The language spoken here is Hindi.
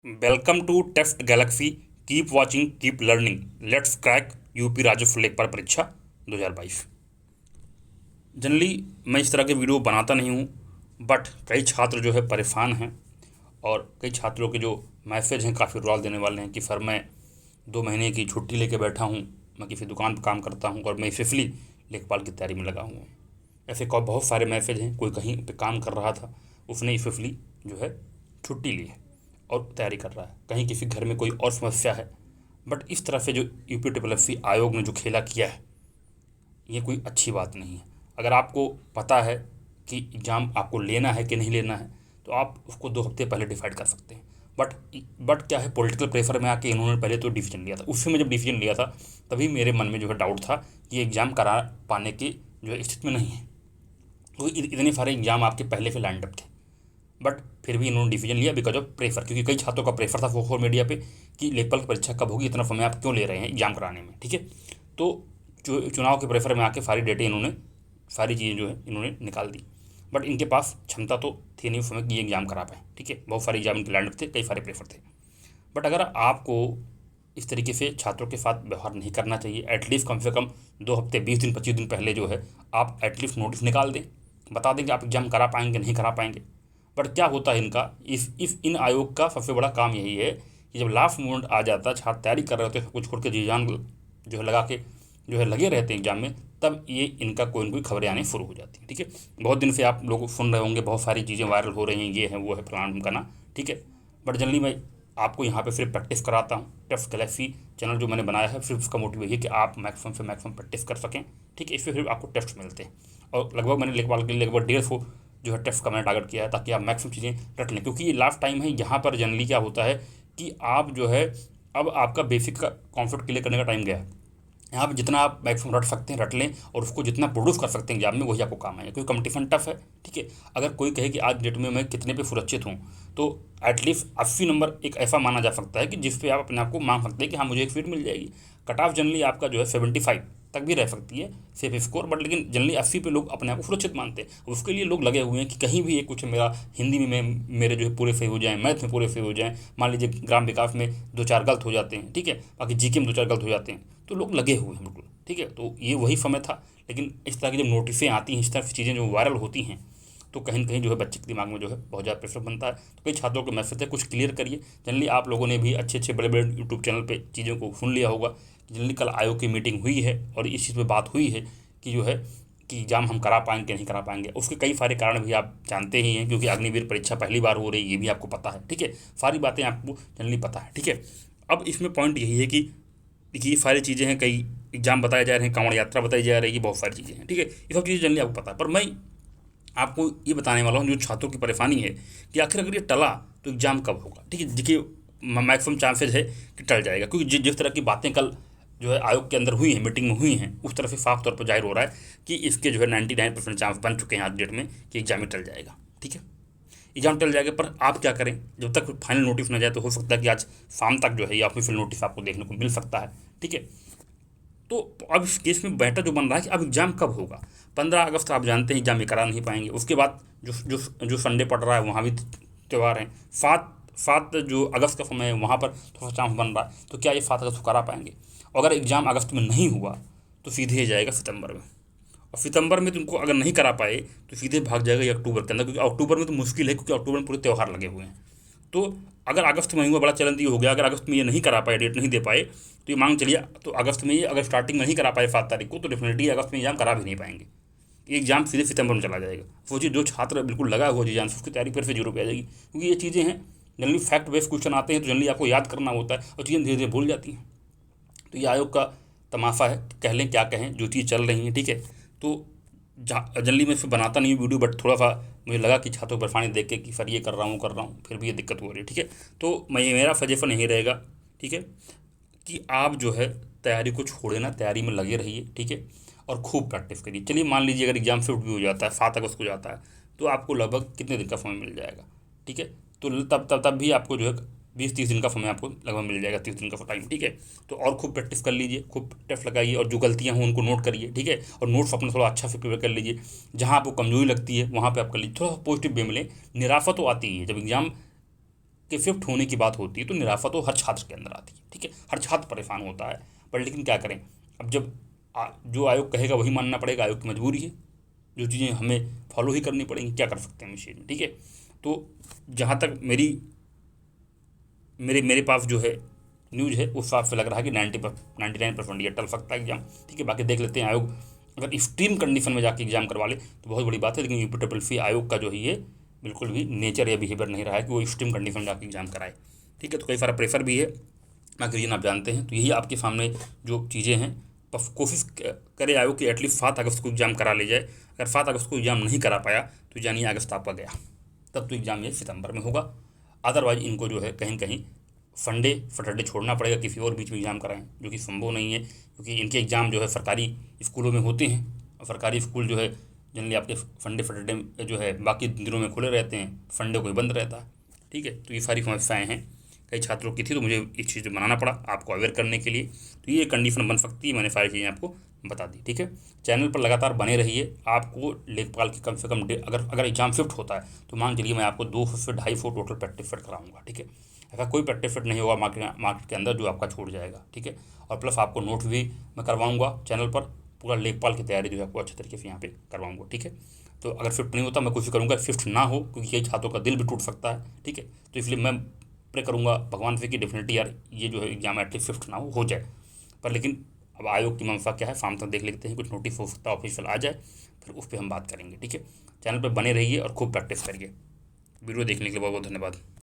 Welcome to Test Galaxy. Keep watching, keep learning. Let's crack UP राज्य लेखपाल परीक्षा 2022। जनरली मैं इस तरह के वीडियो बनाता नहीं हूँ, बट कई छात्र जो है परेशान हैं और कई छात्रों के जो मैसेज हैं काफ़ी रुला देने वाले हैं कि सर मैं 2 महीने की छुट्टी लेके बैठा हूँ, मैं किसी दुकान पर काम करता हूँ और मैं स्पेशली लेखपाल की तैयारी में लगा हुआ हूँ। ऐसे बहुत सारे मैसेज हैं। कोई कहीं पे काम कर रहा था, उसने स्पेशली जो है छुट्टी ली है और तैयारी कर रहा है। कहीं किसी घर में कोई और समस्या है। बट इस तरह से जो यूपी ट्रिपल एस सी आयोग ने जो खेला किया है, ये कोई अच्छी बात नहीं है। अगर आपको पता है कि एग्ज़ाम आपको लेना है कि नहीं लेना है, तो आप उसको 2 हफ्ते पहले डिसाइड कर सकते हैं। बट बट क्या है, पॉलिटिकल प्रेशर में आके इन्होंने पहले तो डिसीजन लिया था। उस समय जब डिसीजन लिया था तभी मेरे मन में जो है डाउट था कि एग्ज़ाम करा पाने की जो है स्थिति में नहीं है, क्योंकि इतने सारे एग्ज़ाम आपके पहले से लाइंड अप थे। बट फिर भी इन्होंने डिसीजन लिया बिकॉज ऑफ प्रेशर, क्योंकि कई छात्रों का प्रेशर था सोशल मीडिया पे कि लेखपाल की परीक्षा कब होगी, इतना समय आप क्यों ले रहे हैं एग्जाम कराने में। ठीक है, तो चुनाव के प्रेशर में आके सारी डेटें इन्होंने, सारी चीज़ें जो है इन्होंने निकाल दी। बट इनके पास क्षमता तो थी नहीं उस समय कि ये एग्ज़ाम करा पाए। ठीक है, बहुत सारे एग्जाम इनके लाइंड अप थे, कई सारे प्रेशर थे। बट अगर आपको इस तरीके से छात्रों के साथ व्यवहार नहीं करना चाहिए, एटलीस्ट कम से कम 2 हफ्ते 20 दिन 25 दिन पहले जो है आप एटलीस्ट नोटिस निकाल दें, बता दें कि आप एग्ज़ाम करा पाएंगे नहीं करा पाएंगे। बट क्या होता है इनका, इस इन आयोग का सबसे बड़ा काम यही है कि जब लास्ट मोमेंट आ जाता है, छात्र तैयारी कर रहे होते हैं, कुछ छोड़ के जी जान जो है लगा के जो है लगे रहते हैं एग्जाम में, तब ये इनका कोई न कोई खबरें आने शुरू हो जाती हैं। ठीक है, बहुत दिन से आप लोग सुन रहे होंगे, बहुत सारी चीज़ें वायरल हो रही हैं, ये है वो है फलाना ढिमकाना। ठीक है, बट जनरली मैं आपको यहाँ पे सिर्फ प्रैक्टिस कराता हूँ। टेस्ट गैलेक्सी चैनल जो मैंने बनाया है, सिर्फ उसका मोटिव यही है कि आप मैक्सिमम से मैक्सिमम प्रैक्टिस कर सकें। ठीक है, इससे फिर आपको टेस्ट मिलते हैं और लगभग मैंने लेखपाल के लिए लगभग 150 जो है टेस्ट का मैंने टारगेट किया है, ताकि आप मैक्सिमम चीज़ें रट लें। क्योंकि ये लास्ट टाइम है, यहाँ पर जनरली क्या होता है कि आप जो है अब आपका बेसिक का कॉन्सेप्ट क्लियर करने का टाइम गया है। यहाँ पे जितना आप मैक्सिमम रट सकते हैं रट लें और उसको जितना प्रोड्यूस कर सकते हैं एग्जाम में, वही आपको काम है, क्योंकि कंपटीशन टफ है। ठीक है, अगर कोई कहे कि आज डेट में मैं कितने पे सुरक्षित हूँ, तो एटलीस्ट 80 नंबर एक ऐसा माना जा सकता है कि जिस पे आप अपने आप को मान सकते हैं कि हाँ मुझे एक सीट मिल जाएगी। कट ऑफ जनरली आपका जो है 75 तक भी रह सकती है सेफ स्कोर, बट लेकिन जनरली 80 पे लोग अपने आप को सुरक्षित मानते हैं। उसके लिए लोग लगे हुए हैं कि कहीं भी एक कुछ मेरा हिंदी में मेरे जो है पूरे सही हो जाएँ, मैथ में पूरे सही हो जाएँ। मान लीजिए ग्राम विकास में 2-4 गलत हो जाते हैं, ठीक है, बाकी जीके में 2-4 गलत हो जाते हैं, तो लोग लगे हुए हैं बिल्कुल। ठीक है, तो ये वही समय था। लेकिन इस तरह की जब नोटिसें आती हैं, इस तरह की चीज़ें जो वायरल होती हैं, तो कहीं न कहीं जो है बच्चे के दिमाग में जो है बहुत ज़्यादा प्रेशर बनता है। तो कई छात्रों को मैसेज है, कुछ क्लियर करिए। जनरली आप लोगों ने भी अच्छे अच्छे बड़े बड़े यूट्यूब चैनल पे चीज़ों को सुन लिया होगा कि जनरली कल आयोग की मीटिंग हुई है और इस चीज़ पर बात हुई है कि जो है कि एग्ज़ाम हम करा पाएंगे नहीं करा पाएंगे। उसके कई सारे कारण भी आप जानते ही हैं, क्योंकि अग्निवीर परीक्षा पहली बार हो रही है, ये भी आपको पता है। ठीक है, सारी बातें आपको जनरली पता है। ठीक है, अब इसमें पॉइंट यही है कि देखिए ये सारी चीज़ें हैं, कई एग्जाम बताए जा रहे हैं, कांवड़ यात्रा बताई जा रही है, बहुत सारी चीज़ें हैं। ठीक है, ये सब चीज़ें जनरली आपको पता है, पर मैं आपको ये बताने वाला हूँ जो छात्रों की परेशानी है कि आखिर अगर ये टला तो एग्ज़ाम कब होगा। ठीक है, देखिए मैक्सिमम चांसेज है कि टल जाएगा, क्योंकि जिस तरह की बातें कल जो है आयोग के अंदर हुई हैं, मीटिंग में हुई हैं, उस तरह से साफ तौर पर जाहिर हो रहा है कि इसके जो है 99% चांस बन चुके हैं आज डेट में कि एग्जाम ही टल जाएगा। ठीक है, एग्जाम टल जाएगा, पर आप क्या करें, जब तक फाइनल नोटिस न जाए तो हो सकता है कि आज शाम तक जो है ये ऑफिशियल नोटिस आपको देखने को मिल सकता है। ठीक है, तो अब इस केस में बेटर जो बन रहा है कि अब एग्ज़ाम कब होगा। 15 अगस्त आप जानते हैं एग्ज़ाम ये करा नहीं पाएंगे। उसके बाद जो जो जो संडे पड़ रहा है वहाँ भी त्यौहार हैं। 7 जो अगस्त का समय है वहाँ पर थोड़ा चांस बन रहा है, तो क्या ये 7 अगस्त को करा पाएंगे। अगर एग्ज़ाम अगस्त में नहीं हुआ तो सीधे जाएगा सितंबर में, और सितंबर में तुमको अगर नहीं करा पाए तो सीधे भाग जाएगा ये अक्टूबर के अंदर, क्योंकि अक्टूबर में तो मुश्किल है, क्योंकि अक्टूबर में पूरे त्यौहार लगे हुए हैं। तो अगर अगस्त में हुआ, बड़ा चैलेंज ये हो गया, अगर अगस्त में ये नहीं करा पाए, डेट नहीं दे पाए, तो ये मांग चलिए तो अगस्त में ये अगर स्टार्टिंग में नहीं करा पाए 7 तारीख को, तो डेफिनेटली अगस्त में एग्जाम करा भी नहीं पाएंगे। ये एग्जाम सीधे सितंबर में चला जाएगा। सोचिए जो छात्र बिल्कुल लगा हुआ जी जान से, उसकी तैयारी पर से जीरो पे आ जाएगी, क्योंकि ये चीज़ें हैं जनरली फैक्ट बेस्ड क्वेश्चन आते हैं, तो जनरली आपको याद करना होता है और चीज़ें धीरे धीरे भूल जाती हैं। तो ये आयोग का तमाशा है, कह लें क्या कहें, जो चीज़ चल रही है। ठीक है, तो जनरली मैं फिर बनाता नहीं हूँ वीडियो, बट थोड़ा सा मुझे लगा कि छात्रों को परेशानी देख के कि सर ये कर रहा हूँ फिर भी ये दिक्कत हो रही है। ठीक है, तो मैं मेरा सजेशन यही रहेगा, ठीक है, कि आप जो है तैयारी को छोड़े ना, तैयारी में लगे रहिए। ठीक है, और खूब प्रैक्टिस करिए। चलिए मान लीजिए अगर एग्जाम शिफ्ट भी हो जाता है, 7 अगस्त को जाता है, तो आपको लगभग कितने दिन का समय मिल जाएगा। ठीक है, तो तब भी आपको जो है 20-30 दिन का समय आपको लगभग मिल जाएगा, 30 दिन का टाइम। ठीक है, तो और खूब प्रैक्टिस कर लीजिए, खूब टेस्ट लगाइए और जो गलतियाँ हों उनको नोट करिए। ठीक है, और नोट्स अपना थोड़ा अच्छा से प्रिपेयर कर लीजिए। जहाँ आपको कमजोरी लगती है वहाँ पे आप कर लीजिए, थोड़ा पॉजिटिव वे में लें। निराशा तो आती ही है जब एग्ज़ाम कि शिफ्ट होने की बात होती है तो निराशा तो हर छात्र के अंदर आती है, ठीक है, हर छात्र परेशान होता है। पर लेकिन क्या करें, अब जब जो आयोग कहेगा वही मानना पड़ेगा, आयोग की मजबूरी है, जो चीज़ें हमें फॉलो ही करनी पड़ेंगी, क्या कर सकते हैं इस चीज़ में, ठीक है। तो जहाँ तक मेरे मेरे पास जो है न्यूज़ है, उस हिसाब से लग रहा है कि 99% ये टल सकता है एग्जाम, ठीक है। बाकी देख लेते हैं, आयोग अगर एक्सट्रीम कंडीशन में जाके एग्जाम करवा ले तो बहुत बड़ी बात है, लेकिन यूपी ट्रिपल सी आयोग का जो है ये बिल्कुल भी नेचर या बिहेवियर नहीं रहा है कि वो एक्सट्रीम कंडीशन में जाके एग्जाम कराए, ठीक है। तो कई सारा प्रेशर भी है, बाकी रीजन आप जानते हैं। तो यही आपके सामने जो चीज़ें हैं, बस कोशिश करे आयोग कि एटलीस्ट 7 अगस्त को एग्जाम करा ले जाए। अगर 7 अगस्त को एग्जाम नहीं करा पाया तो जानिए अगस्त आपका गया, तब तो एग्ज़ाम ये सितंबर में होगा। अदरवाइज इनको जो है कहीं कहीं संडे सैटरडे छोड़ना पड़ेगा, किसी और बीच में एग्ज़ाम कराएं, जो कि संभव नहीं है, क्योंकि इनके एग्ज़ाम जो है सरकारी स्कूलों में होते हैं, और सरकारी स्कूल जो है जनरली आपके संडे सैटरडे जो है बाकी दिनों में खुले रहते हैं, संडे को ही बंद रहता है, ठीक है। तो ये सारी समस्याएँ हैं कई छात्रों की थी, तो मुझे इस चीज़ बनाना पड़ा आपको अवेयर करने के लिए। तो ये कंडीशन बन सकती है, मैंने सारी चीज़ें आपको बता दी, ठीक है। चैनल पर लगातार बने रहिए, आपको लेखपाल की कम से कम अगर एग्जाम शिफ्ट होता है तो मान चलिए मैं आपको 200 से 250 टोटल प्रैक्टिस सेट कराऊंगा, ठीक है। ऐसा कोई प्रैक्टिस सेट नहीं होगा मार्केट के अंदर जो आपका छूट जाएगा, ठीक है। और प्लस आपको नोट भी मैं करवाऊंगा चैनल पर, पूरा लेखपाल की तैयारी जो है आपको अच्छे तरीके से यहाँ पे करवाऊंगा, ठीक है। तो अगर शिफ्ट नहीं होता मैं कोशिश करूँगा शिफ्ट ना हो, क्योंकि कई छात्रों का दिल भी टूट सकता है, ठीक है। तो इसलिए मैं प्रे करूँगा भगवान से कि डेफिनेटली यार ये जो है एग्जाम एटलीस्ट शिफ्ट ना हो जाए। पर लेकिन अब आयोग की मंशा क्या है, शाम तक देख लेते हैं, कुछ नोटिस हो सकता है ऑफिशियल आ जाए, फिर उस पर हम बात करेंगे, ठीक है। चैनल पर बने रहिए और खूब प्रैक्टिस करिए। वीडियो देखने के लिए बहुत बहुत धन्यवाद।